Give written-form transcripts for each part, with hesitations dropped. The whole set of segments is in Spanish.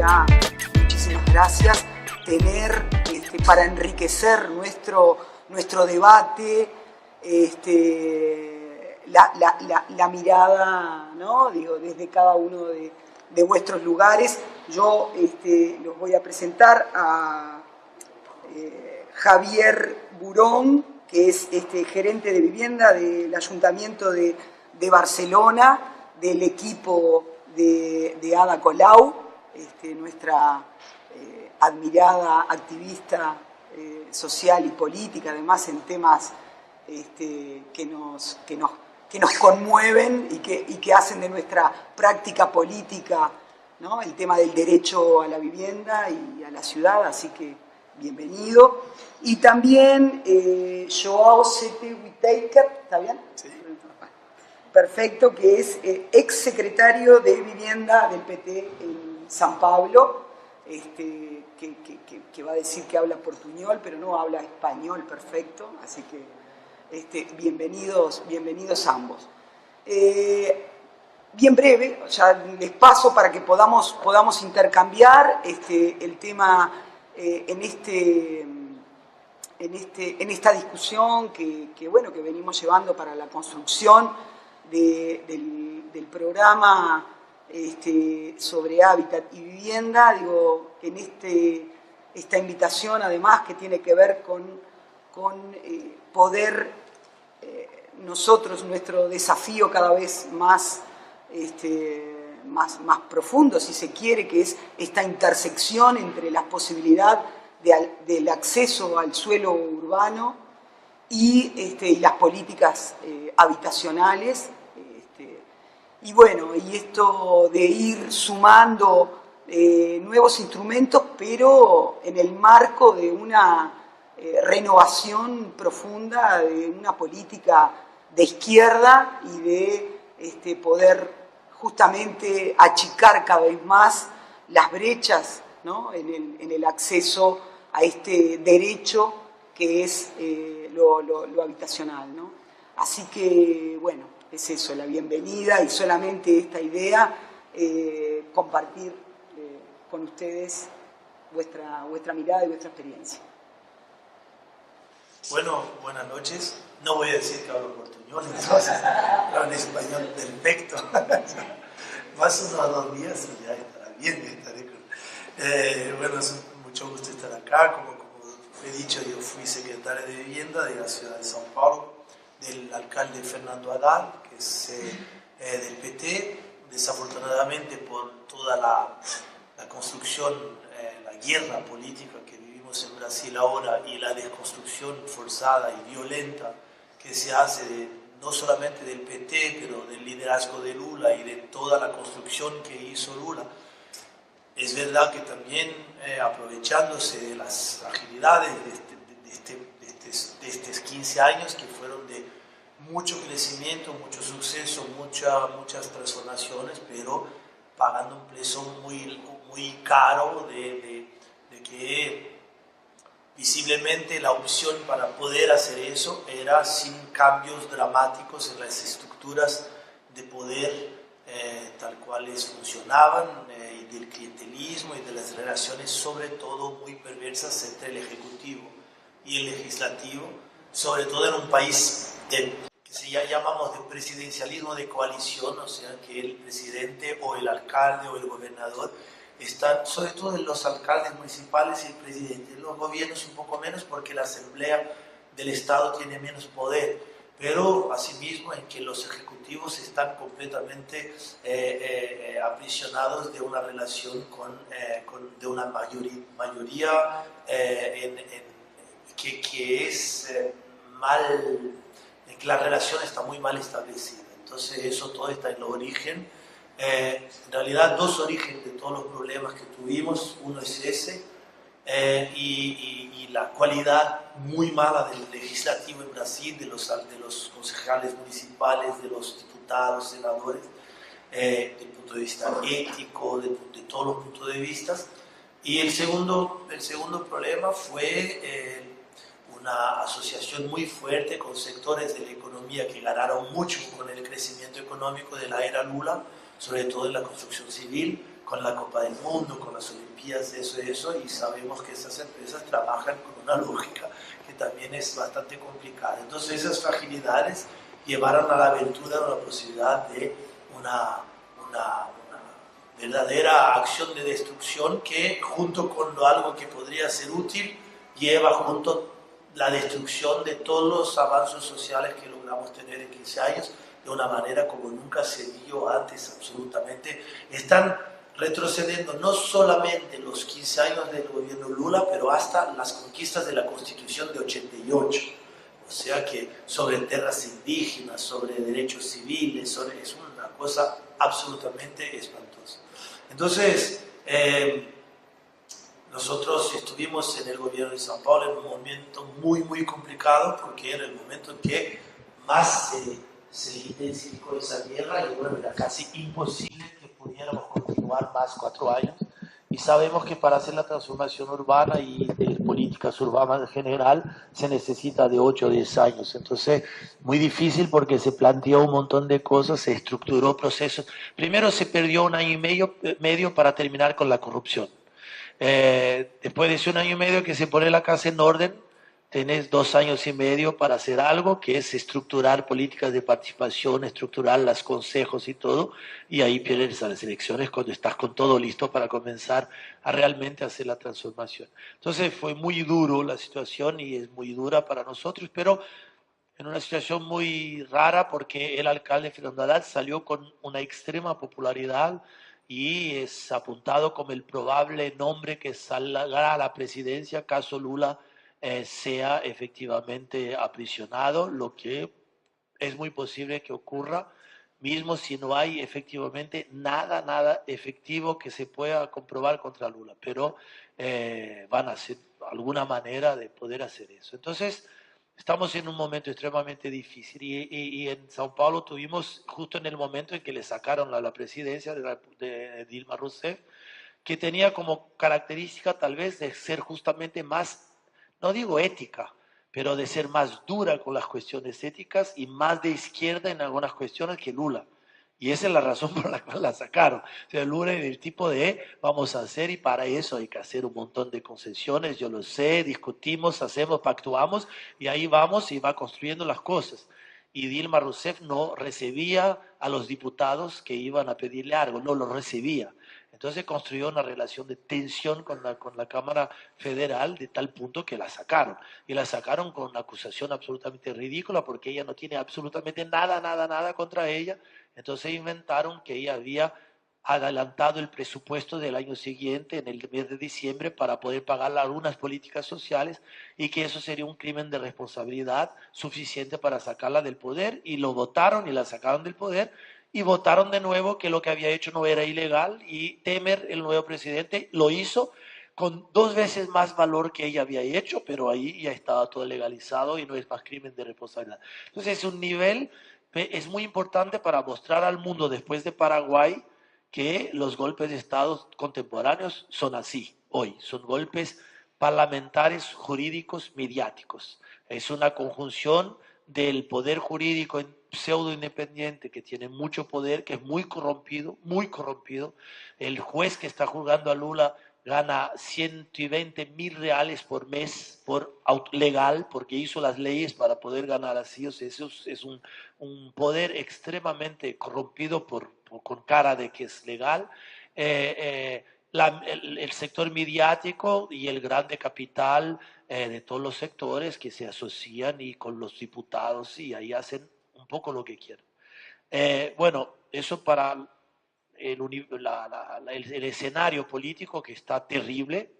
ya, muchísimas gracias, tener para enriquecer nuestro debate la mirada, ¿no? Digo, desde cada uno de vuestros lugares. Yo los voy a presentar a Javier Burón, que es gerente de vivienda del Ayuntamiento de Barcelona, del equipo de Ada Colau, nuestra admirada activista social y política, además en temas que nos conmueven y que hacen de nuestra práctica política, ¿no?, el tema del derecho a la vivienda y a la ciudad, así que bienvenido. Y también Joao Sete Whittaker, ¿está bien? Sí. Perfecto, que es ex secretario de Vivienda del PT en San Pablo, que va a decir que habla portuñol, pero no habla español perfecto, así que bienvenidos ambos. Bien breve, ya les paso para que podamos intercambiar el tema en esta discusión que venimos llevando para la construcción del programa sobre hábitat y vivienda. Digo, en esta invitación, además, que tiene que ver con poder nosotros, nuestro desafío cada vez más profundo, si se quiere, que es esta intersección entre la posibilidad del acceso al suelo urbano y las políticas habitacionales. Y bueno, y esto de ir sumando nuevos instrumentos, pero en el marco de una renovación profunda de una política de izquierda y de poder justamente achicar cada vez más las brechas, ¿no?, en el acceso a este derecho que es lo habitacional, ¿no? Así que, bueno, es eso, la bienvenida y solamente esta idea, compartir con ustedes vuestra mirada y vuestra experiencia. Bueno, buenas noches. No voy a decir que hablo portuñol, entonces hablo en español perfecto. Más unos 2 días y ya estará bien, estaré con... bueno, es mucho gusto estar acá. Como he dicho, yo fui secretario de Vivienda de la ciudad de São Paulo, del alcalde Fernando Haddad, que es del PT. Desafortunadamente, por toda la construcción, la guerra política que vivimos en Brasil ahora y la desconstrucción forzada y violenta que se hace no solamente del PT, pero del liderazgo de Lula y de toda la construcción que hizo Lula, es verdad que también aprovechándose de las fragilidades de estos 15 años que fueron de mucho crecimiento, mucho suceso, muchas transformaciones, pero pagando un precio muy caro de que visiblemente la opción para poder hacer eso era sin cambios dramáticos en las estructuras de poder tal cuales funcionaban, y del clientelismo y de las relaciones sobre todo muy perversas entre el Ejecutivo y el Legislativo, sobre todo en un país que llamamos de presidencialismo de coalición, o sea que el presidente o el alcalde o el gobernador están, sobre todo los alcaldes municipales y el presidente, los gobiernos un poco menos porque la asamblea del Estado tiene menos poder, pero asimismo en que los ejecutivos están completamente aprisionados de una relación de una mayoría que es que la relación está muy mal establecida. Entonces eso todo está en el origen. En realidad 2 orígenes de todos los problemas que tuvimos, uno es ese, y la cualidad muy mala del legislativo en Brasil, de los concejales municipales, de los diputados, senadores, del punto de vista ético, de todos los puntos de vista. Y el segundo problema fue una asociación muy fuerte con sectores de la economía que ganaron mucho con el crecimiento económico de la era Lula, sobre todo en la construcción civil, con la Copa del Mundo, con las Olimpiadas, eso, y sabemos que esas empresas trabajan con una lógica que también es bastante complicada. Entonces esas fragilidades llevaron a la aventura la posibilidad de una verdadera acción de destrucción que, junto con algo que podría ser útil, lleva junto la destrucción de todos los avances sociales que logramos tener en 15 años de una manera como nunca se vio antes absolutamente. Están retrocediendo no solamente los 15 años del gobierno Lula, pero hasta las conquistas de la Constitución de 88. O sea que sobre tierras indígenas, sobre derechos civiles, es una cosa absolutamente espantosa. Entonces, nosotros estuvimos en el gobierno de São Paulo en un momento muy, muy complicado, porque era el momento en que más se intensificó esa guerra y bueno, era casi imposible que pudiéramos continuar más 4 años. Y sabemos que para hacer la transformación urbana y de políticas urbanas en general se necesita de 8 o 10 años. Entonces, muy difícil porque se planteó un montón de cosas, se estructuró procesos. Primero se perdió 1 año y medio para terminar con la corrupción. Después de ese 1 año y medio que se pone la casa en orden, tenés 2 años y medio para hacer algo, que es estructurar políticas de participación, estructurar los consejos y todo, y ahí pierdes a las elecciones cuando estás con todo listo para comenzar a realmente hacer la transformación. Entonces fue muy duro la situación y es muy dura para nosotros, pero en una situación muy rara porque el alcalde Fernando Haddad salió con una extrema popularidad y es apuntado como el probable nombre que salga a la presidencia caso Lula sea efectivamente aprisionado, lo que es muy posible que ocurra, mismo si no hay efectivamente nada efectivo que se pueda comprobar contra Lula, pero van a hacer alguna manera de poder hacer eso. Entonces, estamos en un momento extremadamente difícil y en Sao Paulo tuvimos justo en el momento en que le sacaron la presidencia de Dilma Rousseff, que tenía como característica tal vez de ser justamente más, no digo ética, pero de ser más dura con las cuestiones éticas y más de izquierda en algunas cuestiones que Lula. Y esa es la razón por la cual la sacaron. O sea, Lula es del tipo de vamos a hacer y para eso hay que hacer un montón de concesiones, yo lo sé, discutimos, hacemos, pactuamos y ahí vamos y va construyendo las cosas. Y Dilma Rousseff no recibía a los diputados que iban a pedirle algo, no lo recibía. Entonces construyó una relación de tensión con la Cámara Federal de tal punto que la sacaron. Y la sacaron con una acusación absolutamente ridícula porque ella no tiene absolutamente nada contra ella. Entonces inventaron que ella había adelantado el presupuesto del año siguiente, en el mes de diciembre, para poder pagar algunas políticas sociales y que eso sería un crimen de responsabilidad suficiente para sacarla del poder. Y lo votaron y la sacaron del poder. Y votaron de nuevo que lo que había hecho no era ilegal y Temer, el nuevo presidente, lo hizo con 2 veces más valor que ella había hecho, pero ahí ya estaba todo legalizado y no es más crimen de responsabilidad. Entonces es un nivel, es muy importante para mostrar al mundo después de Paraguay que los golpes de Estado contemporáneos son así, hoy, son golpes parlamentarios, jurídicos, mediáticos. Es una conjunción del poder jurídico pseudo independiente que tiene mucho poder, que es muy corrompido, el juez que está juzgando a Lula gana 120.000 reales por mes por legal, porque hizo las leyes para poder ganar así. O sea, eso es un poder extremadamente corrompido con cara de que es legal. El sector mediático y el grande capital de todos los sectores que se asocian y con los diputados y ahí hacen un poco lo que quieren. Bueno, eso para el escenario político que está terrible,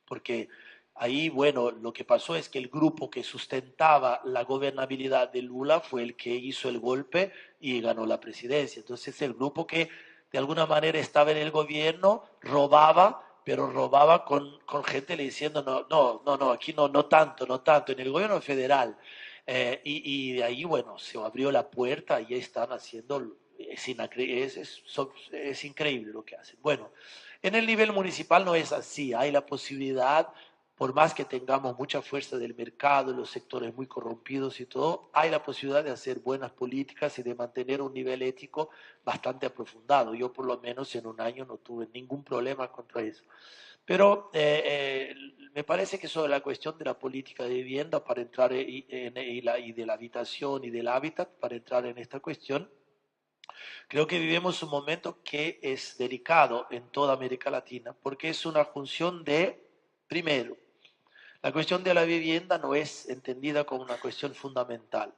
porque ahí, bueno, lo que pasó es que el grupo que sustentaba la gobernabilidad de Lula fue el que hizo el golpe y ganó la presidencia. Entonces el grupo que de alguna manera estaba en el gobierno robaba, pero robaba con gente le diciendo no, aquí no tanto, en el gobierno federal. Y de ahí, bueno, se abrió la puerta y ya están haciendo, es increíble lo que hacen. Bueno, en el nivel municipal no es así, hay la posibilidad por más que tengamos mucha fuerza del mercado, los sectores muy corrompidos y todo, hay la posibilidad de hacer buenas políticas y de mantener un nivel ético bastante aprofundado. Yo por lo menos en un año no tuve ningún problema contra eso. Pero me parece que sobre la cuestión de la política de vivienda para entrar y de la habitación y del hábitat, para entrar en esta cuestión, creo que vivimos un momento que es delicado en toda América Latina, porque es una función de, primero, la cuestión de la vivienda no es entendida como una cuestión fundamental,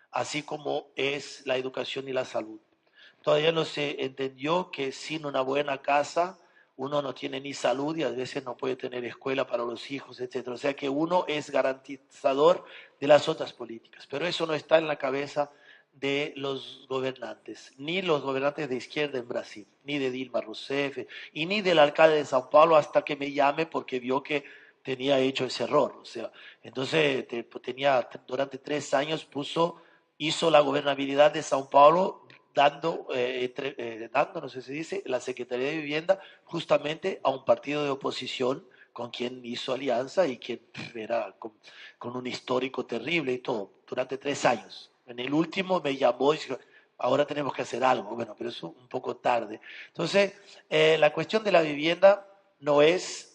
así como es la educación y la salud. Todavía no se entendió que sin una buena casa uno no tiene ni salud y a veces no puede tener escuela para los hijos, etc. O sea que uno es garantizador de las otras políticas, pero eso no está en la cabeza de los gobernantes, ni los gobernantes de izquierda en Brasil, ni de Dilma Rousseff, y ni del alcalde de Sao Paulo hasta que me llame porque vio que tenía hecho ese error. O sea, entonces durante 3 años hizo la gobernabilidad de Sao Paulo dando, no sé si se dice, la Secretaría de Vivienda justamente a un partido de oposición con quien hizo alianza y quien era con un histórico terrible y todo, durante 3 años. En el último me llamó y dijo, ahora tenemos que hacer algo, bueno, pero eso un poco tarde. Entonces, la cuestión de la vivienda no es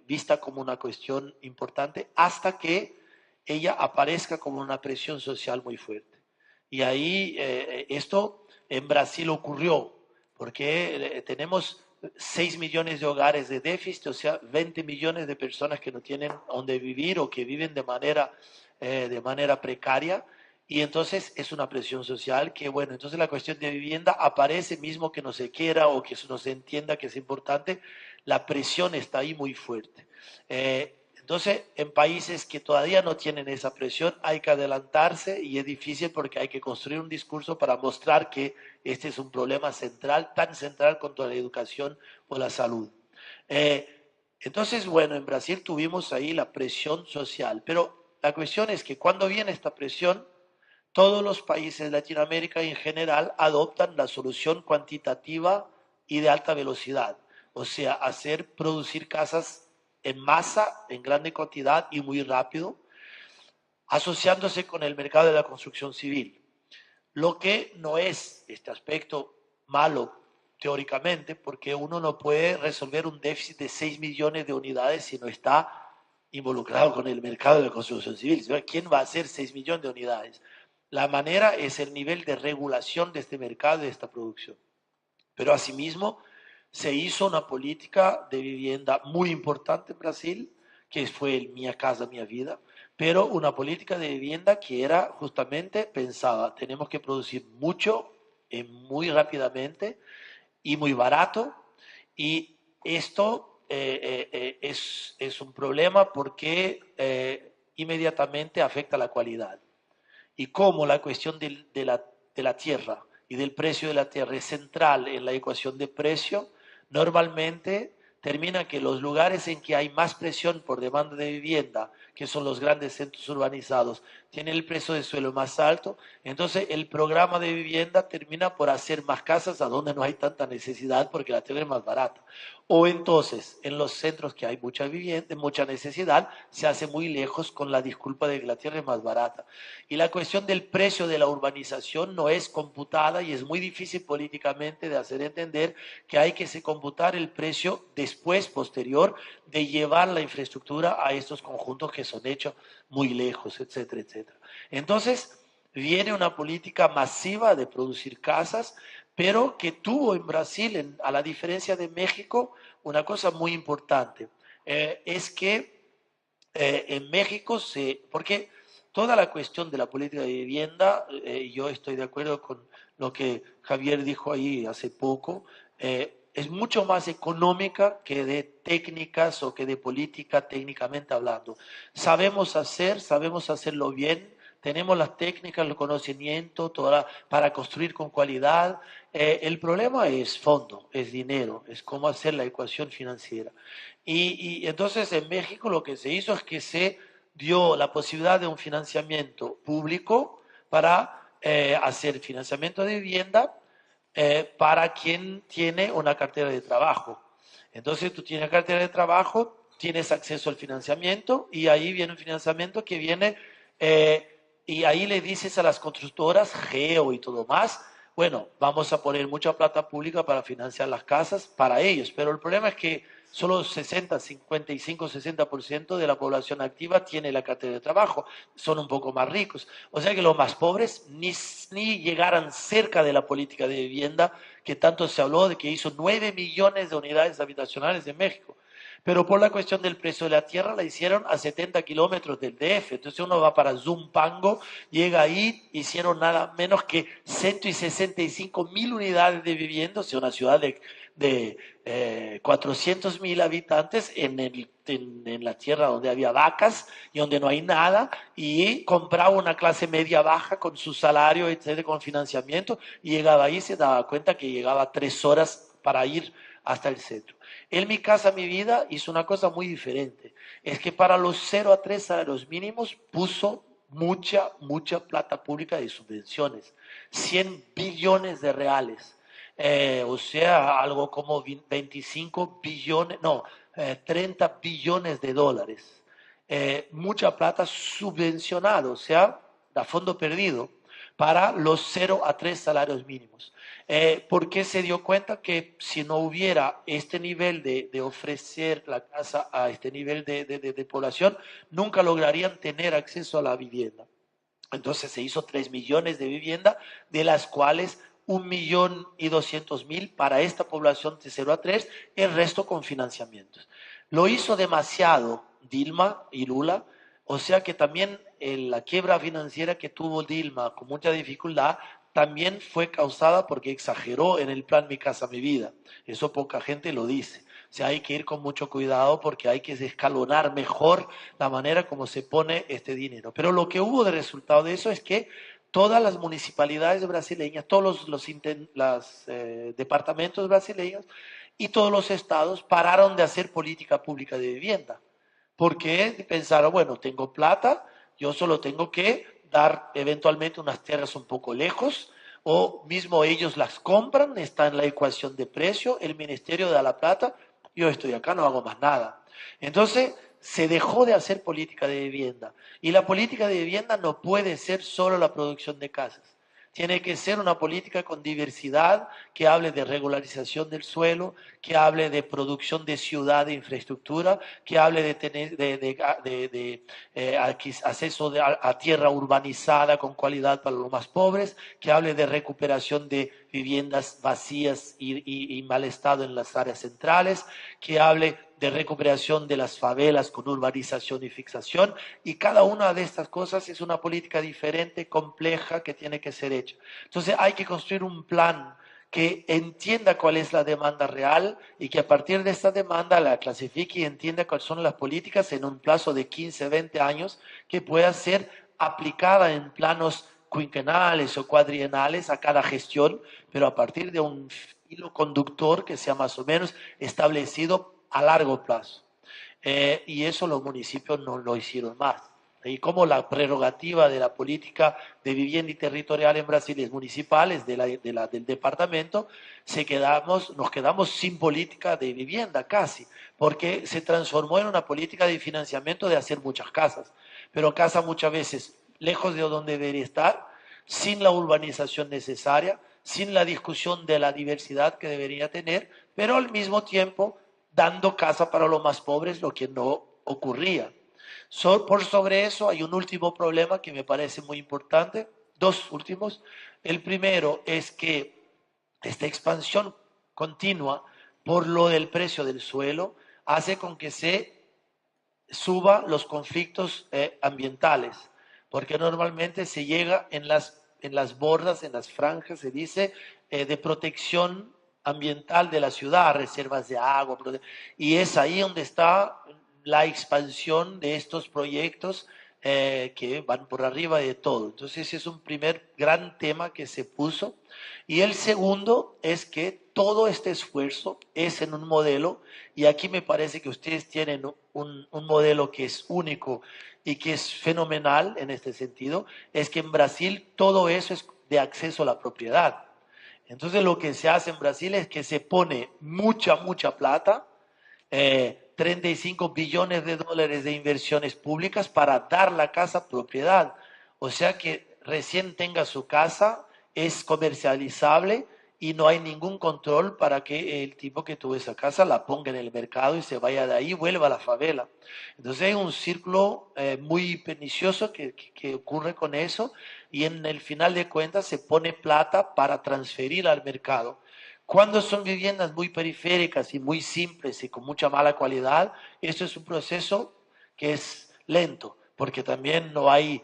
vista como una cuestión importante hasta que ella aparezca como una presión social muy fuerte. Y ahí esto en Brasil ocurrió, porque tenemos 6 millones de hogares de déficit, o sea, 20 millones de personas que no tienen donde vivir o que viven de manera precaria. Y entonces es una presión social que, bueno, entonces la cuestión de vivienda aparece mismo que no se quiera o que no se entienda que es importante, la presión está ahí muy fuerte. Entonces, en países que todavía no tienen esa presión, hay que adelantarse y es difícil porque hay que construir un discurso para mostrar que este es un problema central, tan central contra la educación o la salud. Entonces, bueno, en Brasil tuvimos ahí la presión social, pero la cuestión es que cuando viene esta presión, todos los países de Latinoamérica en general adoptan la solución cuantitativa y de alta velocidad, o sea, producir casas en masa, en grande cantidad y muy rápido, asociándose con el mercado de la construcción civil. Lo que no es este aspecto malo teóricamente, porque uno no puede resolver un déficit de 6 millones de unidades si no está involucrado con el mercado de la construcción civil. ¿Quién va a hacer 6 millones de unidades? La manera es el nivel de regulación de este mercado y de esta producción. Pero asimismo se hizo una política de vivienda muy importante en Brasil, que fue el Minha Casa Minha Vida, pero una política de vivienda que era justamente pensada, tenemos que producir mucho, muy rápidamente y muy barato, y esto es un problema porque inmediatamente afecta la calidad. Y como la cuestión de la tierra y del precio de la tierra es central en la ecuación de precio, normalmente termina que los lugares en que hay más presión por demanda de vivienda, que son los grandes centros urbanizados, tienen el precio de suelo más alto, entonces el programa de vivienda termina por hacer más casas a donde no hay tanta necesidad porque la tierra es más barata. O entonces, en los centros que hay mucha vivienda, mucha necesidad, se hace muy lejos con la disculpa de que la tierra es más barata. Y la cuestión del precio de la urbanización no es computada y es muy difícil políticamente de hacer entender que hay que computar el precio después, posterior, de llevar la infraestructura a estos conjuntos que son hechos muy lejos, etcétera, etcétera. Entonces, viene una política masiva de producir casas, pero que tuvo en Brasil, a la diferencia de México, una cosa muy importante. Es que en México porque toda la cuestión de la política de vivienda, yo estoy de acuerdo con lo que Javier dijo ahí hace poco, es mucho más económica que de técnicas o que de política técnicamente hablando. Sabemos hacerlo bien, tenemos las técnicas, el conocimiento para construir con calidad. El problema es fondo, es dinero, es cómo hacer la ecuación financiera. Y entonces en México lo que se hizo es que se dio la posibilidad de un financiamiento público para hacer financiamiento de vivienda para quien tiene una cartera de trabajo. Entonces tú tienes cartera de trabajo, tienes acceso al financiamiento y ahí viene un financiamiento que viene y ahí le dices a las constructoras, Geo y todo más, bueno, vamos a poner mucha plata pública para financiar las casas para ellos, pero el problema es que solo 60, 55, 60% de la población activa tiene la cartera de trabajo, son un poco más ricos. O sea que los más pobres ni llegaran cerca de la política de vivienda que tanto se habló de que hizo 9 millones de unidades habitacionales en México. Pero por la cuestión del precio de la tierra la hicieron a 70 kilómetros del DF. Entonces uno va para Zumpango, llega ahí, hicieron nada menos que 165.000 unidades de vivienda, o sea, una ciudad de 400.000 habitantes en la tierra donde había vacas y donde no hay nada, y compraba una clase media baja con su salario, etcétera, con financiamiento, y llegaba ahí y se daba cuenta que llegaba 3 horas para ir hasta el centro. En Mi Casa, Mi Vida hizo una cosa muy diferente. Es que para los 0 a 3 salarios mínimos puso mucha plata pública de subvenciones. 100 billones de reales. O sea, algo como 25 billones, no, 30 billones de dólares. Mucha plata subvencionada, o sea, a fondo perdido, para los 0 a 3 salarios mínimos. Porque se dio cuenta que si no hubiera este nivel de ofrecer la casa a este nivel de población, nunca lograrían tener acceso a la vivienda. Entonces se hizo 3 millones de vivienda, de las cuales 1.200.000 para esta población de 0 a 3, el resto con financiamientos. Lo hizo demasiado Dilma y Lula, o sea que también la quiebra financiera que tuvo Dilma con mucha dificultad también fue causada porque exageró en el plan Mi Casa, Mi Vida. Eso poca gente lo dice. O sea, hay que ir con mucho cuidado porque hay que escalonar mejor la manera como se pone este dinero. Pero lo que hubo de resultado de eso es que todas las municipalidades brasileñas, todos los departamentos brasileños y todos los estados pararon de hacer política pública de vivienda. Porque pensaron, bueno, tengo plata, yo solo tengo que dar eventualmente unas tierras un poco lejos, o mismo ellos las compran, está en la ecuación de precio, el ministerio da la plata, yo estoy acá, no hago más nada. Entonces se dejó de hacer política de vivienda, y la política de vivienda no puede ser solo la producción de casas. Tiene que ser una política con diversidad, que hable de regularización del suelo, que hable de producción de ciudad, de infraestructura, que hable de tener acceso a tierra urbanizada con cualidad para los más pobres, que hable de recuperación de viviendas vacías y mal estado en las áreas centrales, que hable de recuperación de las favelas con urbanización y fixación, y cada una de estas cosas es una política diferente, compleja, que tiene que ser hecha. Entonces hay que construir un plan que entienda cuál es la demanda real y que a partir de esta demanda la clasifique y entienda cuáles son las políticas en un plazo de 15, 20 años que pueda ser aplicada en planos quinquenales o cuadrienales a cada gestión, pero a partir de un hilo conductor que sea más o menos establecido a largo plazo. Y eso los municipios no lo hicieron más. Y como la prerrogativa de la política de vivienda y territorial en Brasil es municipal, es del departamento, nos quedamos sin política de vivienda casi, porque se transformó en una política de financiamiento de hacer muchas casas, pero casas muchas veces lejos de donde debería estar, sin la urbanización necesaria, sin la discusión de la diversidad que debería tener, pero al mismo tiempo dando casa para los más pobres, lo que no ocurría. Por sobre eso hay un último problema que me parece muy importante, dos últimos. El primero es que esta expansión continua por lo del precio del suelo hace con que se suba los conflictos ambientales, porque normalmente se llega en las bordas, en las franjas, se dice, de protección ambiental de la ciudad, reservas de agua, y es ahí donde está la expansión de estos proyectos que van por arriba de todo. Entonces ese es un primer gran tema que se puso. Y el segundo es que todo este esfuerzo es en un modelo, y aquí me parece que ustedes tienen un modelo que es único y que es fenomenal en este sentido, es que en Brasil todo eso es de acceso a la propiedad. Entonces lo que se hace en Brasil es que se pone mucha plata 35 billones de dólares de inversiones públicas para dar la casa propiedad. O sea que recién tenga su casa, es comercializable y no hay ningún control para que el tipo que tuvo esa casa la ponga en el mercado y se vaya de ahí y vuelva a la favela. Entonces hay un círculo muy pernicioso que ocurre con eso, y en el final de cuentas se pone plata para transferir al mercado. Cuando son viviendas muy periféricas y muy simples y con mucha mala calidad, esto es un proceso que es lento, porque también no hay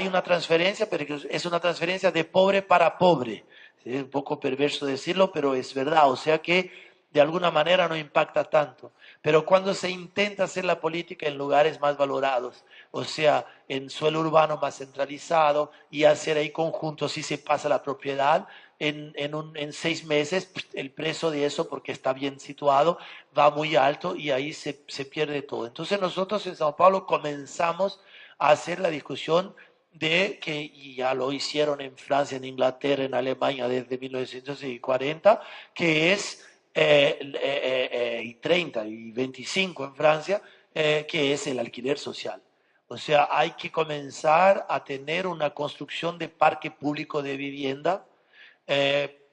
una transferencia, pero es una transferencia de pobre para pobre. Es un poco perverso decirlo, pero es verdad. O sea que de alguna manera no impacta tanto. Pero cuando se intenta hacer la política en lugares más valorados, o sea, en suelo urbano más centralizado, y hacer ahí conjuntos y se pasa la propiedad, en 6 meses el precio de eso, porque está bien situado, va muy alto y ahí se pierde todo. Entonces nosotros en Sao Paulo comenzamos a hacer la discusión de que, y ya lo hicieron en Francia, en Inglaterra, en Alemania desde 1940, que es, y 30 y 25 en Francia, que es el alquiler social. O sea, hay que comenzar a tener una construcción de parque público de vivienda,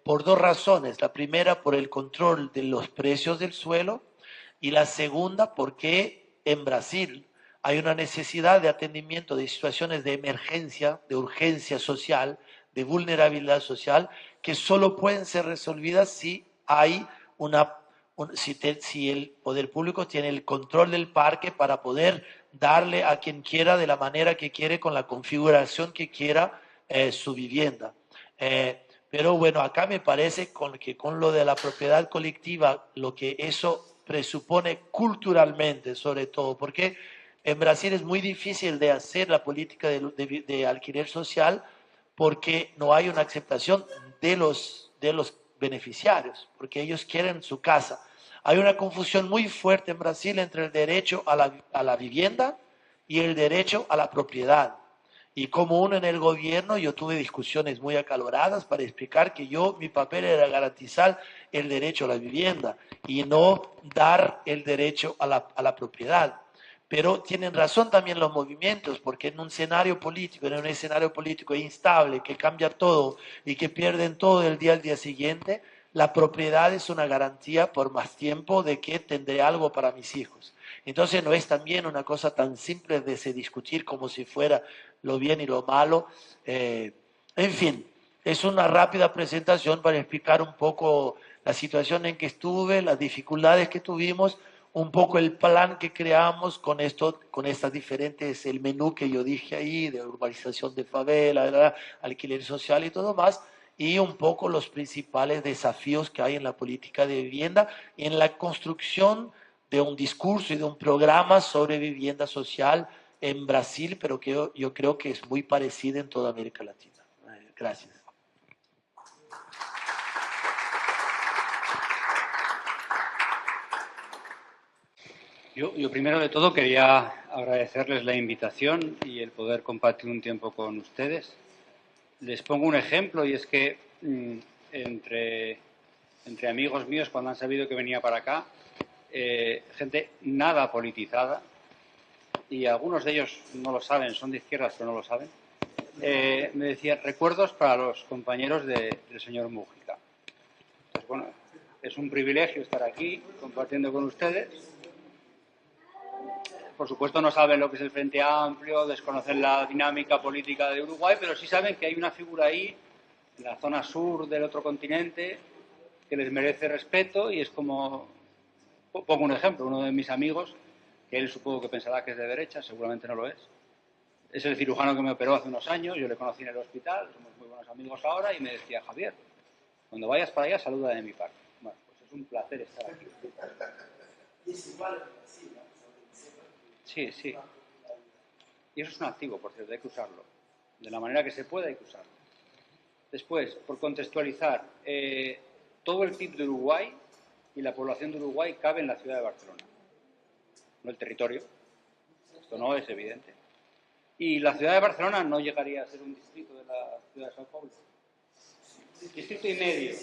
por 2 razones. La primera, por el control de los precios del suelo, y la segunda, porque en Brasil hay una necesidad de atendimiento de situaciones de emergencia, de urgencia social, de vulnerabilidad social, que solo pueden ser resolvidas si hay si el poder público tiene el control del parque para poder darle a quien quiera de la manera que quiere, con la configuración que quiera, su vivienda. Pero bueno, acá me parece que con lo de la propiedad colectiva, lo que eso presupone culturalmente, sobre todo, porque en Brasil es muy difícil de hacer la política de alquiler social, porque no hay una aceptación de los beneficiarios, porque ellos quieren su casa. Hay una confusión muy fuerte en Brasil entre el derecho a la vivienda y el derecho a la propiedad. Y como uno en el gobierno, yo tuve discusiones muy acaloradas para explicar que mi papel era garantizar el derecho a la vivienda y no dar el derecho a la propiedad. Pero tienen razón también los movimientos, porque en un escenario político instable, que cambia todo y que pierden todo el día al día siguiente, la propiedad es una garantía por más tiempo de que tendré algo para mis hijos. Entonces no es también una cosa tan simple de se discutir como si fuera lo bien y lo malo. En fin, es una rápida presentación para explicar un poco la situación en que estuve, las dificultades que tuvimos, un poco el plan que creamos con estas diferentes, el menú que yo dije ahí, de urbanización de favela, alquiler social y todo más, y un poco los principales desafíos que hay en la política de vivienda y en la construcción de un discurso y de un programa sobre vivienda social en Brasil, pero que yo creo que es muy parecida en toda América Latina. Gracias. Yo primero de todo quería agradecerles la invitación y el poder compartir un tiempo con ustedes. Les pongo un ejemplo, y es que entre amigos míos, cuando han sabido que venía para acá, gente nada politizada, y algunos de ellos no lo saben, son de izquierdas pero no lo saben, me decían recuerdos para los compañeros del señor Mújica. Entonces, bueno, es un privilegio estar aquí compartiendo con ustedes. Por supuesto no saben lo que es el Frente Amplio, desconocen la dinámica política de Uruguay, pero sí saben que hay una figura ahí, en la zona sur del otro continente, que les merece respeto, y es como, pongo un ejemplo, uno de mis amigos, que él supongo que pensará que es de derecha, seguramente no lo es el cirujano que me operó hace unos años, yo le conocí en el hospital, somos muy buenos amigos ahora, y me decía, Javier, cuando vayas para allá, saluda de mi parte. Bueno, pues es un placer estar aquí. Y es igual así, ¿no? Sí, sí. Y eso es un activo, por cierto, hay que usarlo. De la manera que se pueda hay que usarlo. Después, por contextualizar, todo el PIB de Uruguay y la población de Uruguay cabe en la ciudad de Barcelona. No el territorio. Esto no es evidente. Y la ciudad de Barcelona no llegaría a ser un distrito de la ciudad de Sao Paulo. Distrito y medio.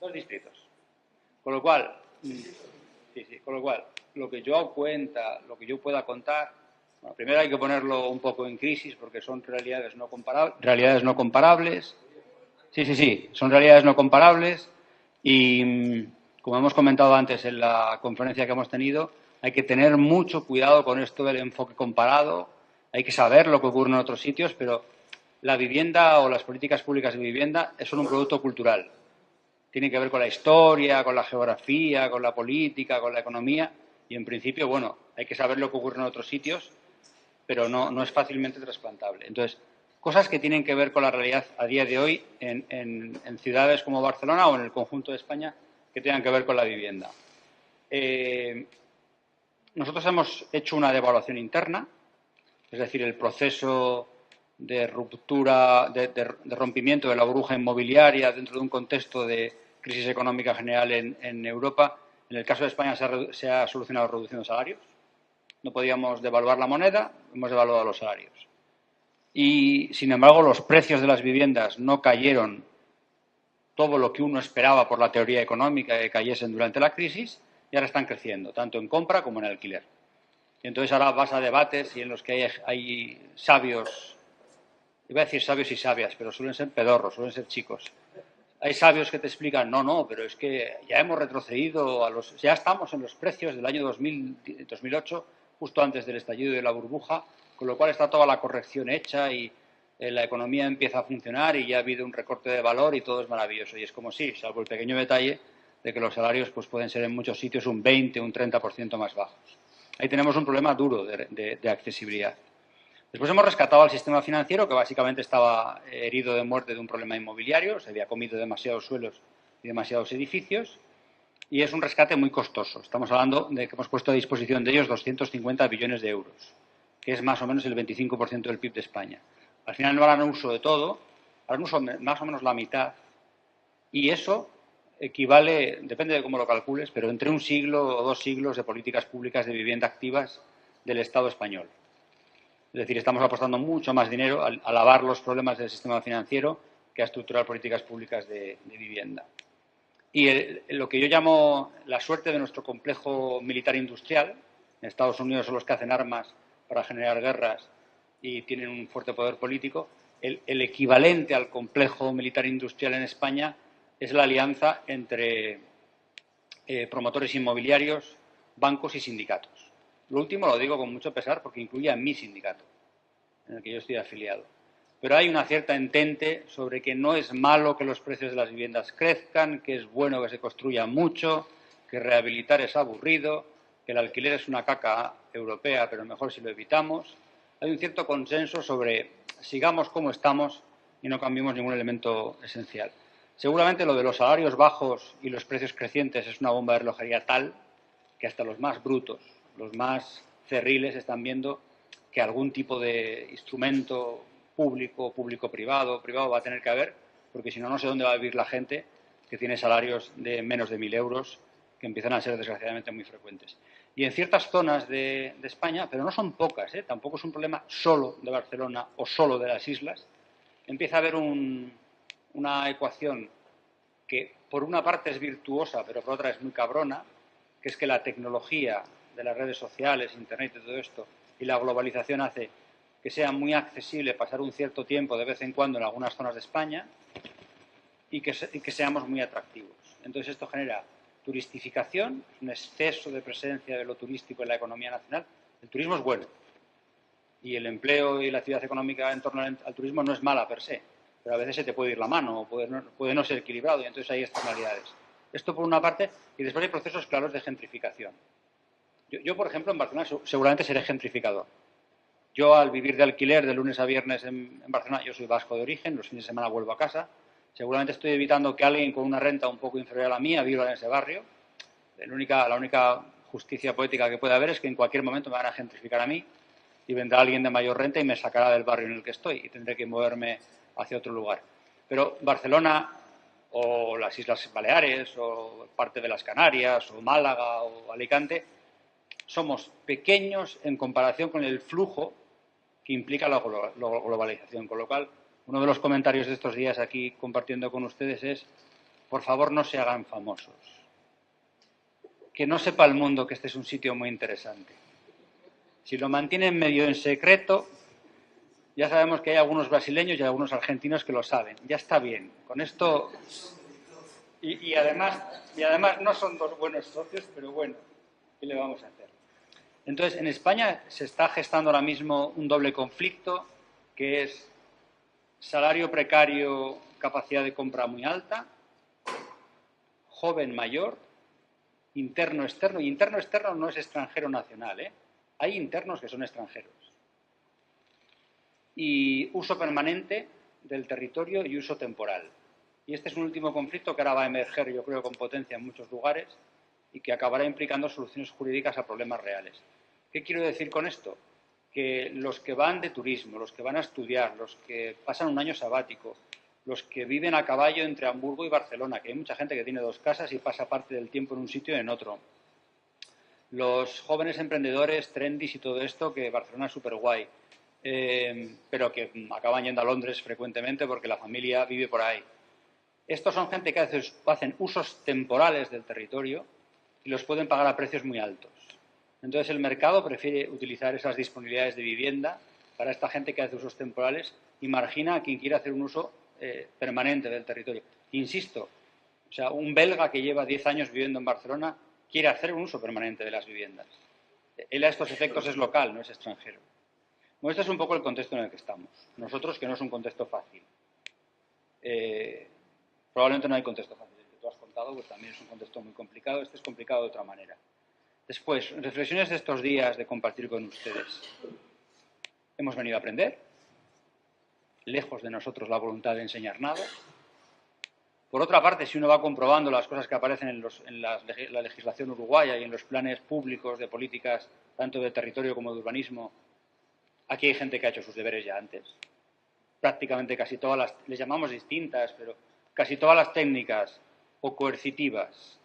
2 distritos. Con lo cual, Sí, sí. Con lo cual, lo que yo pueda contar, bueno, primero hay que ponerlo un poco en crisis porque son realidades no comparables. Sí, sí, sí, son realidades no comparables y, como hemos comentado antes en la conferencia que hemos tenido, hay que tener mucho cuidado con esto del enfoque comparado, hay que saber lo que ocurre en otros sitios, pero la vivienda o las políticas públicas de vivienda son un producto cultural. Tiene que ver con la historia, con la geografía, con la política, con la economía y, en principio, bueno, hay que saber lo que ocurre en otros sitios, pero no es fácilmente trasplantable. Entonces, cosas que tienen que ver con la realidad a día de hoy en ciudades como Barcelona o en el conjunto de España que tengan que ver con la vivienda. Nosotros hemos hecho una devaluación interna, es decir, el proceso de ruptura, de rompimiento de la burbuja inmobiliaria dentro de un contexto de crisis económica general en Europa. En el caso de España se ha solucionado reduciendo salarios. No podíamos devaluar la moneda, hemos devaluado los salarios. Y, sin embargo, los precios de las viviendas no cayeron todo lo que uno esperaba por la teoría económica que cayesen durante la crisis y ahora están creciendo, tanto en compra como en alquiler. Y entonces ahora vas a debates y en los que hay sabios, iba a decir sabios y sabias, pero suelen ser pedorros, suelen ser chicos. Hay sabios que te explican, no, pero es que ya hemos retrocedido, ya estamos en los precios del año 2008, justo antes del estallido de la burbuja, con lo cual está toda la corrección hecha y la economía empieza a funcionar y ya ha habido un recorte de valor y todo es maravilloso. Y es como sí, salvo el pequeño detalle de que los salarios pues, pueden ser en muchos sitios un 20 o un 30% más bajos. Ahí tenemos un problema duro de accesibilidad. Después hemos rescatado al sistema financiero, que básicamente estaba herido de muerte de un problema inmobiliario, se había comido demasiados suelos y demasiados edificios, y es un rescate muy costoso. Estamos hablando de que hemos puesto a disposición de ellos 250 billones de euros, que es más o menos el 25% del PIB de España. Al final no harán uso de todo, harán uso más o menos la mitad, y eso equivale, depende de cómo lo calcules, pero entre un siglo o 2 siglos de políticas públicas de vivienda activas del Estado español. Es decir, estamos apostando mucho más dinero a lavar los problemas del sistema financiero que a estructurar políticas públicas de vivienda. Y lo que yo llamo la suerte de nuestro complejo militar industrial, en Estados Unidos son los que hacen armas para generar guerras y tienen un fuerte poder político, el equivalente al complejo militar industrial en España es la alianza entre promotores inmobiliarios, bancos y sindicatos. Lo último lo digo con mucho pesar porque incluye a mi sindicato, en el que yo estoy afiliado. Pero hay una cierta entente sobre que no es malo que los precios de las viviendas crezcan, que es bueno que se construya mucho, que rehabilitar es aburrido, que el alquiler es una caca europea, pero mejor si lo evitamos. Hay un cierto consenso sobre sigamos como estamos y no cambiemos ningún elemento esencial. Seguramente lo de los salarios bajos y los precios crecientes es una bomba de relojería tal que hasta los más brutos, los más cerriles están viendo que algún tipo de instrumento público-privado va a tener que haber, porque si no, no sé dónde va a vivir la gente que tiene salarios de menos de 1.000 euros, que empiezan a ser desgraciadamente muy frecuentes. Y en ciertas zonas de España, pero no son pocas, tampoco es un problema solo de Barcelona o solo de las islas, empieza a haber una ecuación que por una parte es virtuosa, pero por otra es muy cabrona, que es que la tecnología de las redes sociales, Internet y todo esto, y la globalización hace que sea muy accesible pasar un cierto tiempo de vez en cuando en algunas zonas de España y que seamos muy atractivos. Entonces esto genera turistificación, un exceso de presencia de lo turístico en la economía nacional. El turismo es bueno y el empleo y la actividad económica en torno al turismo no es mala per se, pero a veces se te puede ir la mano o puede no ser equilibrado y entonces hay externalidades. Esto por una parte, y después hay procesos claros de gentrificación. Yo, por ejemplo, en Barcelona seguramente seré gentrificador. Yo, al vivir de alquiler de lunes a viernes en Barcelona, yo soy vasco de origen, los fines de semana vuelvo a casa, seguramente estoy evitando que alguien con una renta un poco inferior a la mía viva en ese barrio. La única justicia poética que puede haber es que en cualquier momento me van a gentrificar a mí y vendrá alguien de mayor renta y me sacará del barrio en el que estoy y tendré que moverme hacia otro lugar. Pero Barcelona o las Islas Baleares o parte de las Canarias o Málaga o Alicante somos pequeños en comparación con el flujo que implica la globalización. Con lo cual, uno de los comentarios de estos días aquí compartiendo con ustedes es, por favor, no se hagan famosos. que no sepa el mundo que este es un sitio muy interesante. Si lo mantienen medio en secreto, ya sabemos que hay algunos brasileños y algunos argentinos que lo saben. Ya está bien. Con esto... Y además no son dos buenos socios, pero bueno, ¿qué le vamos a hacer? Entonces, en España se está gestando ahora mismo un doble conflicto, que es salario precario, capacidad de compra muy alta, joven mayor, interno externo. Y interno externo no es extranjero nacional, ¿eh? Hay internos que son extranjeros. Y uso permanente del territorio y uso temporal. Y este es un último conflicto que ahora va a emerger, yo creo, con potencia en muchos lugares y que acabará implicando soluciones jurídicas a problemas reales. ¿Qué quiero decir con esto? Que los que van de turismo, los que van a estudiar, los que pasan un año sabático, los que viven a caballo entre Hamburgo y Barcelona, que hay mucha gente que tiene dos casas y pasa parte del tiempo en un sitio y en otro, los jóvenes emprendedores, trendys y todo esto, que Barcelona es súper guay, pero que acaban yendo a Londres frecuentemente porque la familia vive por ahí. Estos son gente que hacen usos temporales del territorio y los pueden pagar a precios muy altos. Entonces el mercado prefiere utilizar esas disponibilidades de vivienda para esta gente que hace usos temporales y margina a quien quiera hacer un uso permanente del territorio. Insisto, o sea, un belga que lleva 10 años viviendo en Barcelona quiere hacer un uso permanente de las viviendas. Él a estos efectos es local, no es extranjero. Bueno, este es un poco el contexto en el que estamos. Nosotros, que no es un contexto fácil. Probablemente no hay contexto fácil. El que tú has contado pues también es un contexto muy complicado. Este es complicado de otra manera. Después, reflexiones de estos días de compartir con ustedes. Hemos venido a aprender. Lejos de nosotros la voluntad de enseñar nada. Por otra parte, si uno va comprobando las cosas que aparecen en la legislación uruguaya y en los planes públicos de políticas, tanto de territorio como de urbanismo, aquí hay gente que ha hecho sus deberes ya antes. Prácticamente casi todas las, les llamamos distintas, pero casi todas las técnicas o coercitivas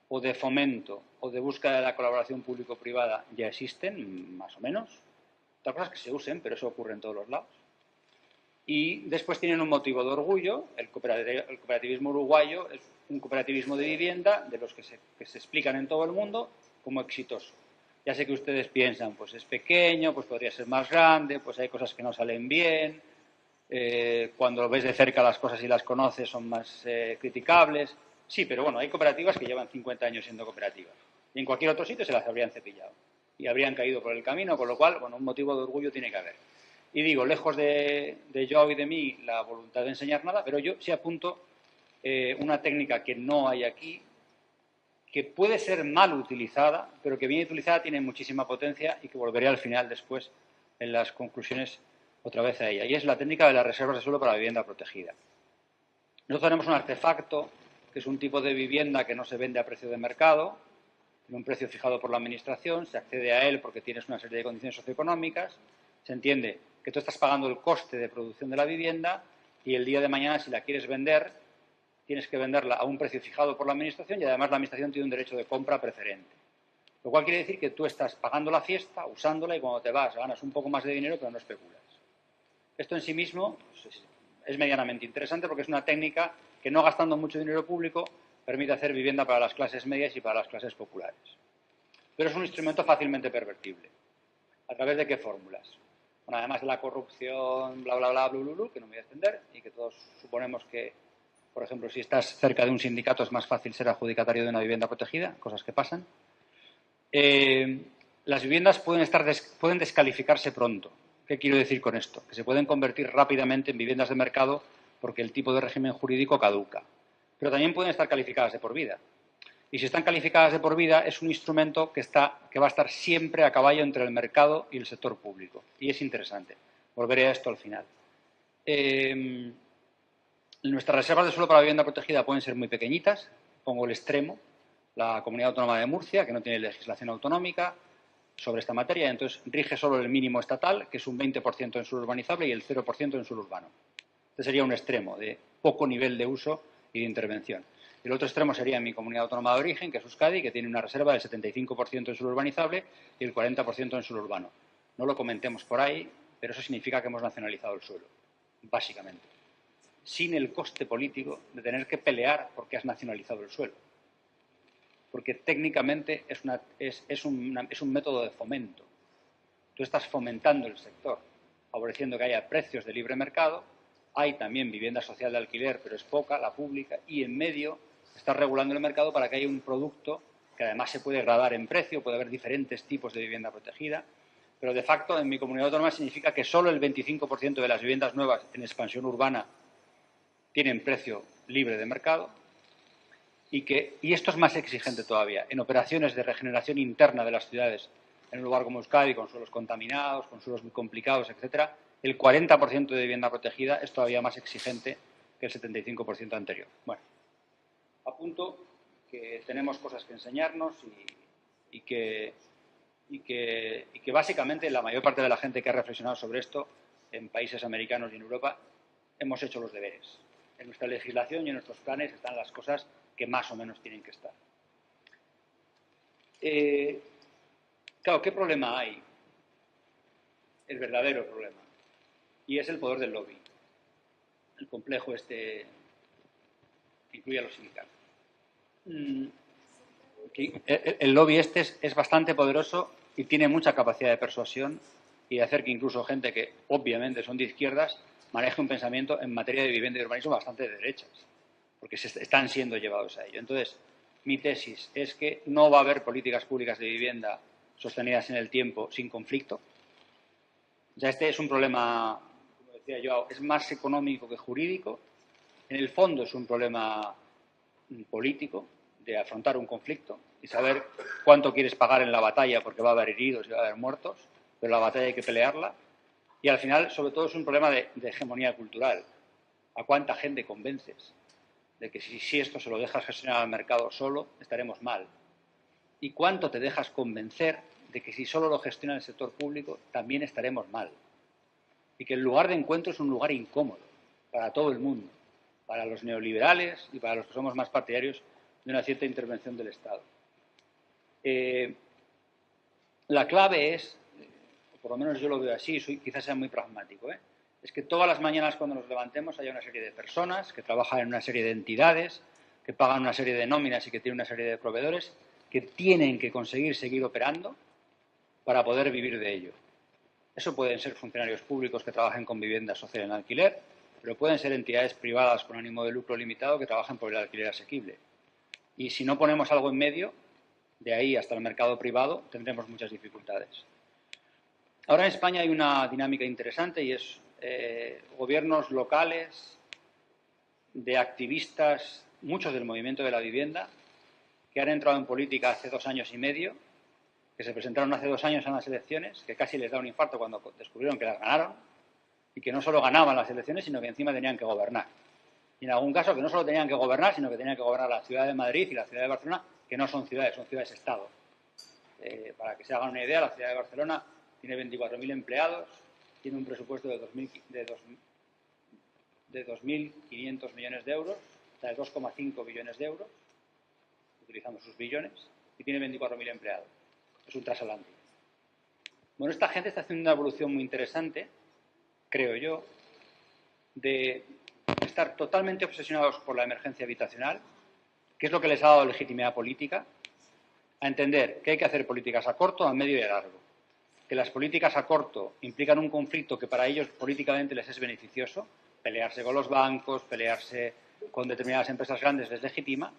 o de fomento o de búsqueda de la colaboración público-privada ya existen, más o menos. Otra cosa es que se usen, pero eso ocurre en todos los lados. Y después tienen un motivo de orgullo. El cooperativismo uruguayo es un cooperativismo de vivienda de los que se explican en todo el mundo como exitoso. Ya sé que ustedes piensan, pues es pequeño, pues podría ser más grande, pues hay cosas que no salen bien, cuando ves de cerca las cosas y las conoces son más criticables. Sí, pero bueno, hay cooperativas que llevan 50 años siendo cooperativas. Y en cualquier otro sitio se las habrían cepillado. Y habrían caído por el camino, con lo cual, bueno, un motivo de orgullo tiene que haber. Y digo, lejos de Joao y de mí la voluntad de enseñar nada, pero yo sí apunto una técnica que no hay aquí, que puede ser mal utilizada, pero que bien utilizada tiene muchísima potencia y que volveré al final después en las conclusiones otra vez a ella. Y es la técnica de las reservas de suelo para la vivienda protegida. Nosotros tenemos un artefacto, que es un tipo de vivienda que no se vende a precio de mercado, tiene un precio fijado por la Administración, se accede a él porque tienes una serie de condiciones socioeconómicas, se entiende que tú estás pagando el coste de producción de la vivienda y el día de mañana, si la quieres vender, tienes que venderla a un precio fijado por la Administración y además la Administración tiene un derecho de compra preferente. Lo cual quiere decir que tú estás pagando la fiesta, usándola y cuando te vas ganas un poco más de dinero pero no especulas. Esto en sí mismo pues, es medianamente interesante porque es una técnica que no gastando mucho dinero público permite hacer vivienda para las clases medias y para las clases populares. Pero es un instrumento fácilmente pervertible. ¿A través de qué fórmulas? Bueno, además de la corrupción, bla, bla, bla, bla, bla, bla, que no me voy a extender y que todos suponemos que, por ejemplo, si estás cerca de un sindicato es más fácil ser adjudicatario de una vivienda protegida, cosas que pasan. Las viviendas pueden descalificarse pronto. ¿Qué quiero decir con esto? Que se pueden convertir rápidamente en viviendas de mercado porque el tipo de régimen jurídico caduca. Pero también pueden estar calificadas de por vida. Y si están calificadas de por vida, es un instrumento que va a estar siempre a caballo entre el mercado y el sector público. Y es interesante. Volveré a esto al final. Nuestras reservas de suelo para vivienda protegida pueden ser muy pequeñitas. Pongo el extremo, la Comunidad Autónoma de Murcia, que no tiene legislación autonómica sobre esta materia, entonces rige solo el mínimo estatal, que es un 20% en suelo urbanizable y el 0% en suelo urbano. Este sería un extremo de poco nivel de uso y de intervención. El otro extremo sería mi comunidad autónoma de origen, que es Euskadi, que tiene una reserva del 75% en suelo urbanizable y el 40% en suelo urbano. No lo comentemos por ahí, pero eso significa que hemos nacionalizado el suelo, básicamente. Sin el coste político de tener que pelear porque has nacionalizado el suelo. porque técnicamente es un método de fomento. Tú estás fomentando el sector, favoreciendo que haya precios de libre mercado, hay también vivienda social de alquiler, pero es poca, la pública, y en medio estás regulando el mercado para que haya un producto que además se puede gradar en precio, puede haber diferentes tipos de vivienda protegida, pero de facto en mi comunidad autónoma significa que solo el 25% de las viviendas nuevas en expansión urbana tienen precio libre de mercado y esto es más exigente todavía. En operaciones de regeneración interna de las ciudades, en un lugar como Euskadi, con suelos contaminados, con suelos muy complicados, etcétera, el 40% de vivienda protegida es todavía más exigente que el 75% anterior. Bueno, apunto que tenemos cosas que enseñarnos y que básicamente la mayor parte de la gente que ha reflexionado sobre esto en países americanos y en Europa hemos hecho los deberes. En nuestra legislación y en nuestros planes están las cosas que más o menos tienen que estar. Claro, ¿qué problema hay? El verdadero problema. Y es el poder del lobby. El complejo que incluye a los sindicatos. El lobby es bastante poderoso y tiene mucha capacidad de persuasión y de hacer que incluso gente que obviamente son de izquierdas maneje un pensamiento en materia de vivienda y urbanismo bastante de derechas, porque están siendo llevados a ello. Entonces, mi tesis es que no va a haber políticas públicas de vivienda sostenidas en el tiempo sin conflicto. O sea, este es un problema, como decía yo, es más económico que jurídico. En el fondo es un problema político de afrontar un conflicto y saber cuánto quieres pagar en la batalla, porque va a haber heridos y va a haber muertos, pero la batalla hay que pelearla. Y al final, sobre todo, es un problema de hegemonía cultural. ¿A cuánta gente convences de que si esto se lo dejas gestionar al mercado solo, estaremos mal? ¿Y cuánto te dejas convencer de que si solo lo gestiona el sector público, también estaremos mal? Y que el lugar de encuentro es un lugar incómodo para todo el mundo, para los neoliberales y para los que somos más partidarios de una cierta intervención del Estado. La clave es, o por lo menos yo lo veo así, quizás sea muy pragmático, es que todas las mañanas cuando nos levantemos haya una serie de personas que trabajan en una serie de entidades, que pagan una serie de nóminas y que tienen una serie de proveedores que tienen que conseguir seguir operando para poder vivir de ello. Eso pueden ser funcionarios públicos que trabajen con vivienda social en alquiler, pero pueden ser entidades privadas con ánimo de lucro limitado que trabajen por el alquiler asequible. Y si no ponemos algo en medio, de ahí hasta el mercado privado, tendremos muchas dificultades. Ahora en España hay una dinámica interesante y es gobiernos locales, de activistas, muchos del movimiento de la vivienda, que han entrado en política hace 2 años y medio, que se presentaron hace 2 años a las elecciones, que casi les da un infarto cuando descubrieron que las ganaron, y que no solo ganaban las elecciones, sino que encima tenían que gobernar. Y en algún caso que no solo tenían que gobernar, sino que tenían que gobernar la ciudad de Madrid y la ciudad de Barcelona, que no son ciudades-estado. Para que se hagan una idea, la ciudad de Barcelona tiene 24.000 empleados, tiene un presupuesto de 2.500 millones de euros, o sea, de 2,5 billones de euros, utilizamos sus billones, y tiene 24.000 empleados. Es un transatlántico. Bueno, esta gente está haciendo una evolución muy interesante, creo yo, de estar totalmente obsesionados por la emergencia habitacional, que es lo que les ha dado legitimidad política, a entender que hay que hacer políticas a corto, a medio y a largo. Que las políticas a corto implican un conflicto que para ellos políticamente les es beneficioso, pelearse con los bancos, pelearse con determinadas empresas grandes les legitima,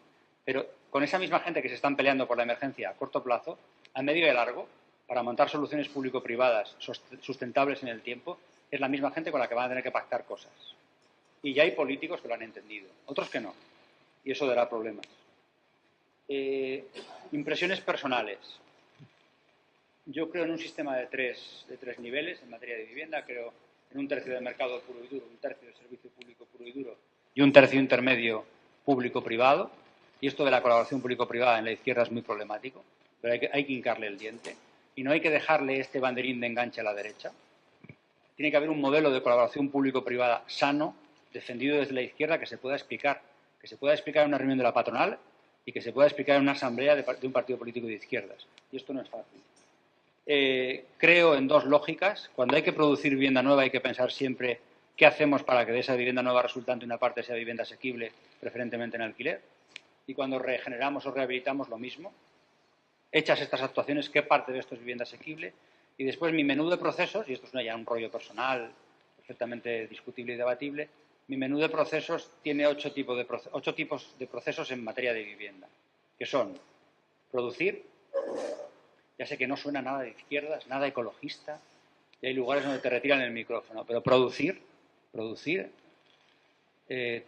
pero con esa misma gente que se están peleando por la emergencia a corto plazo, a medio y a largo, para montar soluciones público-privadas sustentables en el tiempo, es la misma gente con la que van a tener que pactar cosas. Y ya hay políticos que lo han entendido, otros que no, y eso dará problemas. Impresiones personales. Yo creo en un sistema de tres niveles en materia de vivienda. Creo en un tercio de mercado puro y duro, un tercio de servicio público puro y duro y un tercio intermedio público-privado. Y esto de la colaboración público-privada en la izquierda es muy problemático, pero hay que hincarle el diente. Y no hay que dejarle este banderín de enganche a la derecha. Tiene que haber un modelo de colaboración público-privada sano, defendido desde la izquierda, que se pueda explicar en una reunión de la patronal y que se pueda explicar en una asamblea de un partido político de izquierdas. Y esto no es fácil. Creo en 2 lógicas. Cuando hay que producir vivienda nueva hay que pensar siempre qué hacemos para que de esa vivienda nueva resultante una parte sea vivienda asequible, preferentemente en alquiler. y cuando regeneramos o rehabilitamos lo mismo. Hechas estas actuaciones, ¿qué parte de esto es vivienda asequible? Y después mi menú de procesos, y esto es ya un rollo personal perfectamente discutible y debatible, mi menú de procesos tiene 8 tipos de procesos en materia de vivienda, que son producir, ya sé que no suena nada de izquierdas, nada ecologista, y hay lugares donde te retiran el micrófono, pero producir,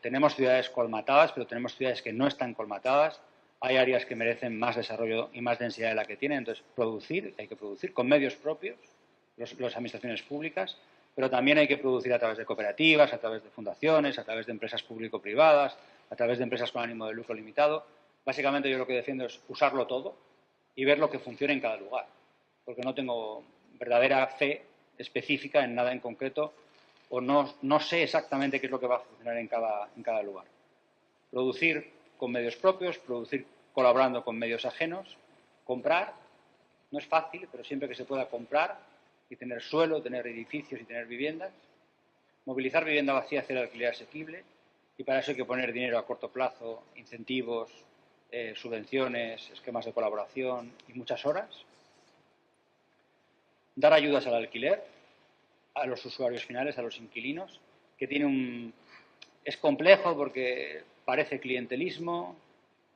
tenemos ciudades colmatadas, pero tenemos ciudades que no están colmatadas, hay áreas que merecen más desarrollo y más densidad de la que tienen, entonces producir, hay que producir con medios propios, las administraciones públicas, pero también hay que producir a través de cooperativas, a través de fundaciones, a través de empresas público-privadas, a través de empresas con ánimo de lucro limitado. Básicamente yo lo que defiendo es usarlo todo y ver lo que funciona en cada lugar, porque no tengo verdadera fe específica en nada en concreto o no sé exactamente qué es lo que va a funcionar en cada lugar. Producir con medios propios, producir colaborando con medios ajenos, comprar, no es fácil, pero siempre que se pueda comprar y tener suelo, tener edificios y tener viviendas, movilizar vivienda vacía hacia el alquiler asequible, y para eso hay que poner dinero a corto plazo, incentivos, subvenciones, esquemas de colaboración y muchas horas. Dar ayudas al alquiler, a los usuarios finales, a los inquilinos, que es complejo porque parece clientelismo,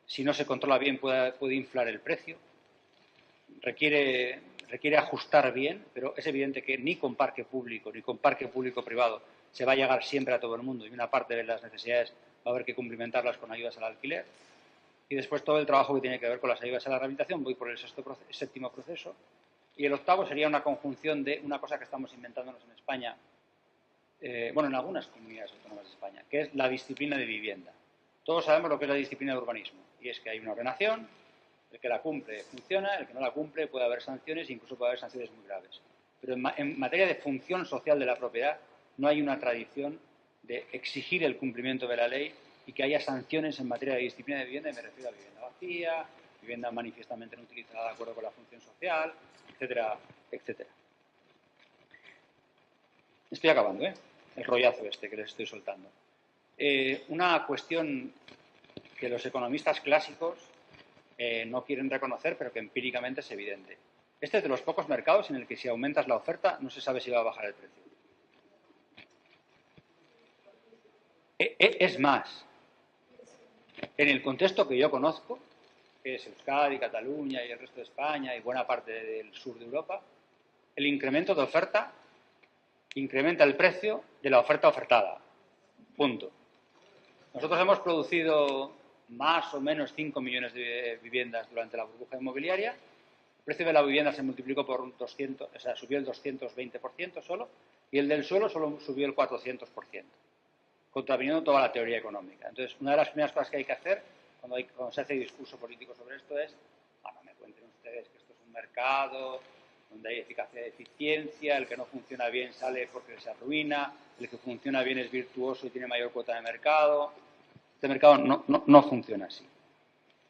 si no se controla bien puede inflar el precio, requiere ajustar bien, pero es evidente que ni con parque público ni con parque público-privado se va a llegar siempre a todo el mundo y una parte de las necesidades va a haber que cumplimentarlas con ayudas al alquiler. Y después todo el trabajo que tiene que ver con las ayudas a la rehabilitación, voy por el séptimo proceso. Y el octavo sería una conjunción de una cosa que estamos inventándonos en España, en algunas comunidades autónomas de España, que es la disciplina de vivienda. Todos sabemos lo que es la disciplina de urbanismo, y es que hay una ordenación, el que la cumple funciona, el que no la cumple puede haber sanciones, incluso puede haber sanciones muy graves. Pero en materia de función social de la propiedad no hay una tradición de exigir el cumplimiento de la ley y que haya sanciones en materia de disciplina de vivienda, y me refiero a vivienda vacía, vivienda manifiestamente no utilizada de acuerdo con la función social, etcétera, etcétera. Estoy acabando, el rollazo este que les estoy soltando. Una cuestión que los economistas clásicos no quieren reconocer, pero que empíricamente es evidente. Este es de los pocos mercados en el que si aumentas la oferta no se sabe si va a bajar el precio. Es más, en el contexto que yo conozco, que es Euskadi, Cataluña y el resto de España y buena parte del sur de Europa, el incremento de oferta incrementa el precio de la oferta ofertada. Punto. Nosotros hemos producido más o menos 5 millones de viviendas durante la burbuja inmobiliaria. El precio de la vivienda se multiplicó por 200, o sea, subió el 220% solo, y el del suelo solo subió el 400%, contraviniendo toda la teoría económica. Entonces, una de las primeras cosas que hay que hacer cuando se hace discurso político sobre esto es, no me cuenten ustedes que esto es un mercado donde hay eficacia y eficiencia, el que no funciona bien sale porque se arruina, el que funciona bien es virtuoso y tiene mayor cuota de mercado. Este mercado no funciona así.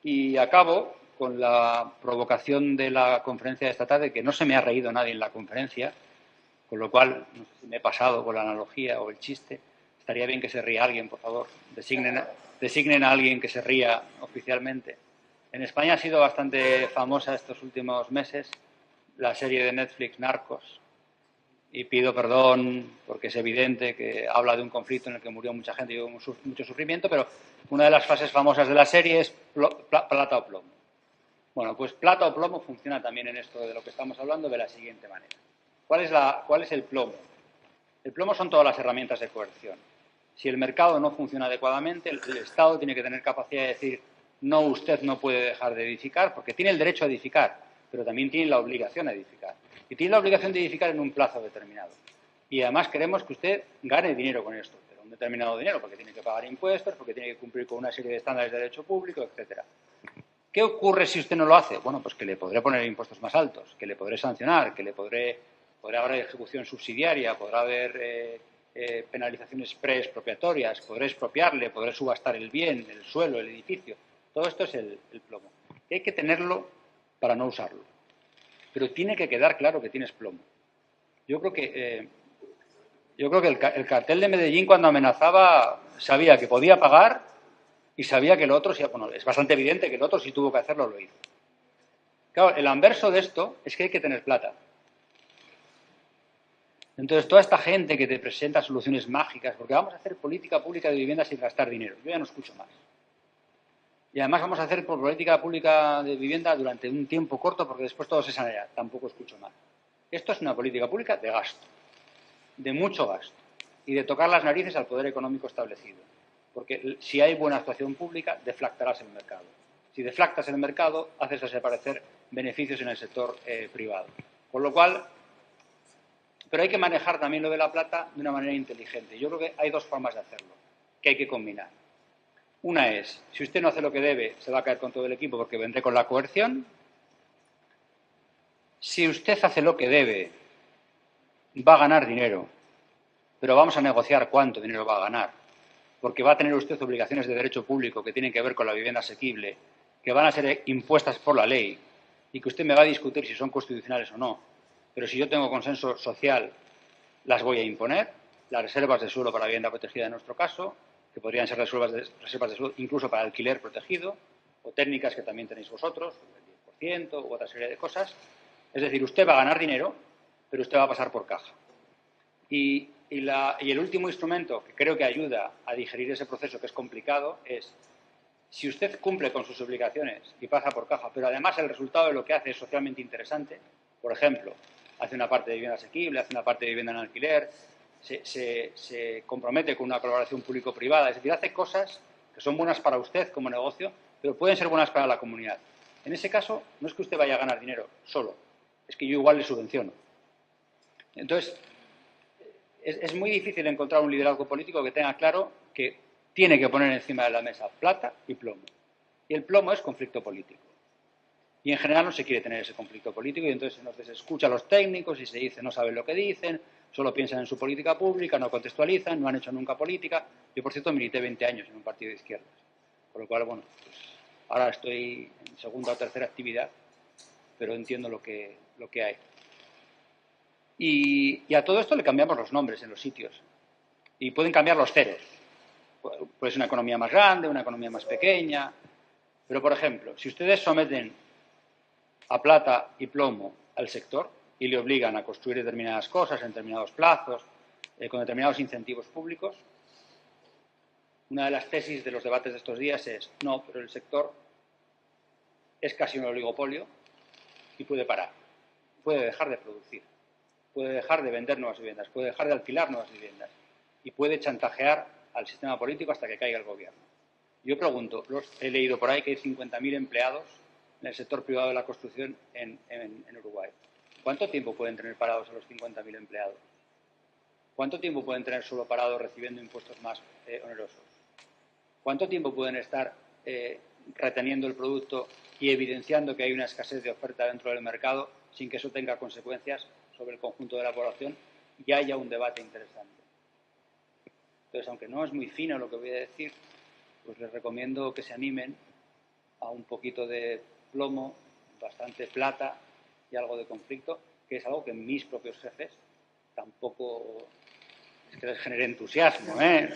Y acabo con la provocación de la conferencia de esta tarde, que no se me ha reído nadie en la conferencia, con lo cual, no sé si me he pasado con la analogía o el chiste. Estaría bien que se ría alguien, por favor. Designen a alguien que se ría oficialmente. En España ha sido bastante famosa estos últimos meses la serie de Netflix Narcos. Y pido perdón porque es evidente que habla de un conflicto en el que murió mucha gente y hubo mucho sufrimiento, pero una de las frases famosas de la serie es plata o plomo. Bueno, pues plata o plomo funciona también en esto de lo que estamos hablando de la siguiente manera. ¿Cuál es el plomo? El plomo son todas las herramientas de coerción. Si el mercado no funciona adecuadamente, el Estado tiene que tener capacidad de decir, no, usted no puede dejar de edificar, porque tiene el derecho a edificar, pero también tiene la obligación a edificar. Y tiene la obligación de edificar en un plazo determinado. Y además queremos que usted gane dinero con esto, pero un determinado dinero, porque tiene que pagar impuestos, porque tiene que cumplir con una serie de estándares de derecho público, etcétera. ¿Qué ocurre si usted no lo hace? Bueno, pues que le podré poner impuestos más altos, que le podré sancionar, que podrá haber ejecución subsidiaria, podrá haber penalizaciones preexpropiatorias, podré expropiarle, podré subastar el bien, el suelo, el edificio. Todo esto es el plomo. Y hay que tenerlo para no usarlo. Pero tiene que quedar claro que tienes plomo. Yo creo que el cartel de Medellín, cuando amenazaba, sabía que podía pagar y sabía que el otro, bueno, es bastante evidente que el otro si tuvo que hacerlo, lo hizo. Claro, el anverso de esto es que hay que tener plata. Entonces, toda esta gente que te presenta soluciones mágicas, porque vamos a hacer política pública de vivienda sin gastar dinero, yo ya no escucho más. Y además vamos a hacer política pública de vivienda durante un tiempo corto porque después todo se sanará, tampoco escucho más. Esto es una política pública de gasto, de mucho gasto, y de tocar las narices al poder económico establecido. Porque si hay buena actuación pública, deflactarás el mercado. Si deflactas el mercado, haces desaparecer beneficios en el sector privado. Con lo cual, pero hay que manejar también lo de la plata de una manera inteligente. Yo creo que hay dos formas de hacerlo, que hay que combinar. Una es, si usted no hace lo que debe, se va a caer con todo el equipo porque vendré con la coerción. Si usted hace lo que debe, va a ganar dinero, pero vamos a negociar cuánto dinero va a ganar, porque va a tener usted obligaciones de derecho público que tienen que ver con la vivienda asequible, que van a ser impuestas por la ley y que usted me va a discutir si son constitucionales o no. Pero si yo tengo consenso social, las voy a imponer. Las reservas de suelo para vivienda protegida en nuestro caso, que podrían ser reservas de suelo incluso para alquiler protegido, o técnicas que también tenéis vosotros, el 10% u otra serie de cosas. Es decir, usted va a ganar dinero, pero usted va a pasar por caja. Y el último instrumento que creo que ayuda a digerir ese proceso, que es complicado, es si usted cumple con sus obligaciones y pasa por caja, pero además el resultado de lo que hace es socialmente interesante, por ejemplo, hace una parte de vivienda asequible, hace una parte de vivienda en alquiler, se compromete con una colaboración público-privada, es decir, hace cosas que son buenas para usted como negocio, pero pueden ser buenas para la comunidad. En ese caso, no es que usted vaya a ganar dinero solo, es que yo igual le subvenciono. Entonces, es muy difícil encontrar un liderazgo político que tenga claro que tiene que poner encima de la mesa plata y plomo. Y el plomo es conflicto político. Y en general no se quiere tener ese conflicto político y entonces se escucha a los técnicos y se dice no saben lo que dicen, solo piensan en su política pública, no contextualizan, no han hecho nunca política. Yo, por cierto, milité 20 años en un partido de izquierdas. Por lo cual, bueno, pues ahora estoy en segunda o tercera actividad, pero entiendo lo que hay. Y a todo esto le cambiamos los nombres en los sitios. Y pueden cambiar los ceros. Pues una economía más grande, una economía más pequeña. Pero, por ejemplo, si ustedes someten a plata y plomo al sector y le obligan a construir determinadas cosas en determinados plazos, con determinados incentivos públicos, una de las tesis de los debates de estos días es no, pero el sector es casi un oligopolio y puede parar, puede dejar de producir, puede dejar de vender nuevas viviendas, puede dejar de alquilar nuevas viviendas y puede chantajear al sistema político hasta que caiga el gobierno. Yo pregunto, he leído por ahí que hay 50.000 empleados en el sector privado de la construcción en Uruguay. ¿Cuánto tiempo pueden tener parados a los 50.000 empleados? ¿Cuánto tiempo pueden tener solo parados recibiendo impuestos más onerosos? ¿Cuánto tiempo pueden estar reteniendo el producto y evidenciando que hay una escasez de oferta dentro del mercado sin que eso tenga consecuencias sobre el conjunto de la población y haya un debate interesante? Entonces, aunque no es muy fino lo que voy a decir, pues les recomiendo que se animen a un poquito de plomo, bastante plata y algo de conflicto, que es algo que mis propios jefes tampoco es que les genere entusiasmo, ¿eh?